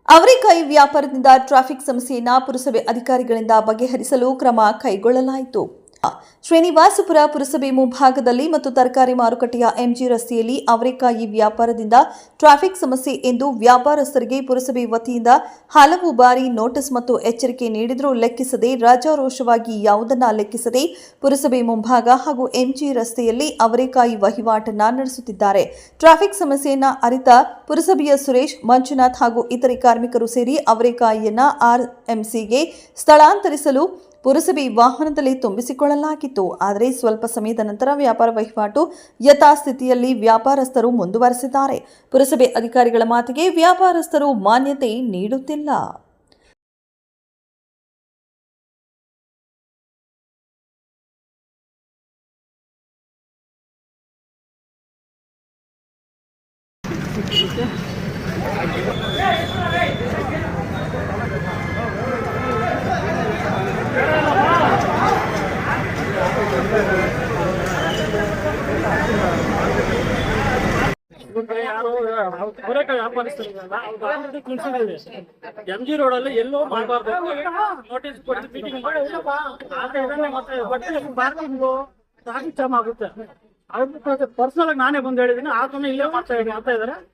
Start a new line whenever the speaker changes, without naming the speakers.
ಅವರೆಕಾಯಿ ವ್ಯಾಪಾರದಿಂದ ಟ್ರಾಫಿಕ್ ಸಮಸ್ಯೆಯನ್ನು ಪುರಸಭೆ ಅಧಿಕಾರಿಗಳಿಂದ ಬಗೆಹರಿಸಲು ಕ್ರಮ ಕೈಗೊಳ್ಳಲಾಯಿತು. ಶ್ರೀನಿವಾಸಪುರ ಪುರಸಭೆ ಮುಂಭಾಗದಲ್ಲಿ ಮತ್ತು ತರಕಾರಿ ಮಾರುಕಟ್ಟೆಯ ಎಂಜಿ ರಸ್ತೆಯಲ್ಲಿ ಅವರೆಕಾಯಿ ವ್ಯಾಪಾರದಿಂದ ಟ್ರಾಫಿಕ್ ಸಮಸ್ಯೆ ಎಂದು ವ್ಯಾಪಾರಸ್ಥರಿಗೆ ಪುರಸಭೆ ವತಿಯಿಂದ ಹಲವು ಬಾರಿ ನೋಟಿಸ್ ಮತ್ತು ಎಚ್ಚರಿಕೆ ನೀಡಿದರೂ ಲೆಕ್ಕಿಸದೆ ರಾಜಾರೋಷವಾಗಿ ಯಾವುದನ್ನ ಲೆಕ್ಕಿಸದೆ ಪುರಸಭೆ ಮುಂಭಾಗ ಹಾಗೂ ಎಂಜಿ ರಸ್ತೆಯಲ್ಲಿ ಅವರೆಕಾಯಿ ವಹಿವಾಟನ್ನ ನಡೆಸುತ್ತಿದ್ದಾರೆ. ಟ್ರಾಫಿಕ್ ಸಮಸ್ಯೆಯನ್ನ ಅರಿತ ಪುರಸಭೆಯ ಸುರೇಶ್, ಮಂಜುನಾಥ್ ಹಾಗೂ ಇತರೆ ಕಾರ್ಮಿಕರು ಸೇರಿ ಅವರೆಕಾಯಿಯನ್ನ ಆರ್ಎಂಸಿಗೆ ಸ್ಥಳಾಂತರಿಸಲು ಪುರಸಭೆ ವಾಹನದಲ್ಲಿ ತುಂಬಿಸಿಕೊಳ್ಳಲಾಗಿತ್ತು. ಆದರೆ ಸ್ವಲ್ಪ ಸಮಯದ ನಂತರ ವ್ಯಾಪಾರ ವಹಿವಾಟು ಯಥಾಸ್ಥಿತಿಯಲ್ಲಿ ವ್ಯಾಪಾರಸ್ಥರು ಮುಂದುವರೆಸಿದ್ದಾರೆ. ಪುರಸಭೆ ಅಧಿಕಾರಿಗಳ ಮಾತಿಗೆ ವ್ಯಾಪಾರಸ್ಥರು ಮಾನ್ಯತೆ ನೀಡುತ್ತಿಲ್ಲ.
ಯಾರು ಅವರೆಕಾಯಿ ವ್ಯಾಪಾರಿಸ್ತಾರಲ್ಲ ಅವ್ರು ತಿಳಿಸಿದ್ದೀವಿ. ಎಂಜಿ ರೋಡ್ ಅಲ್ಲಿ ಎಲ್ಲೋ ಮಾಡಬಾರ್ದು ನೋಟಿಸ್ ಕೊಟ್ಟು ಮೀಟಿಂಗ್ ಮಾಡಿ ಮತ್ತೆ ಬಟ್ಟೆ ಪಾರ್ಕಿಂಗು ಟ್ರಾಫಿಕ್ ಜಾಮ್ ಆಗುತ್ತೆ. ಅವ್ರ ಪರ್ಸನಲ್ ಆಗಿ ನಾನೇ ಬಂದು ಹೇಳಿದ್ದೀನಿ. ಆದ್ರೂ ಇಲ್ಲೇ ಮಾಡ್ತಾ ಇದ್ದಾರೆ.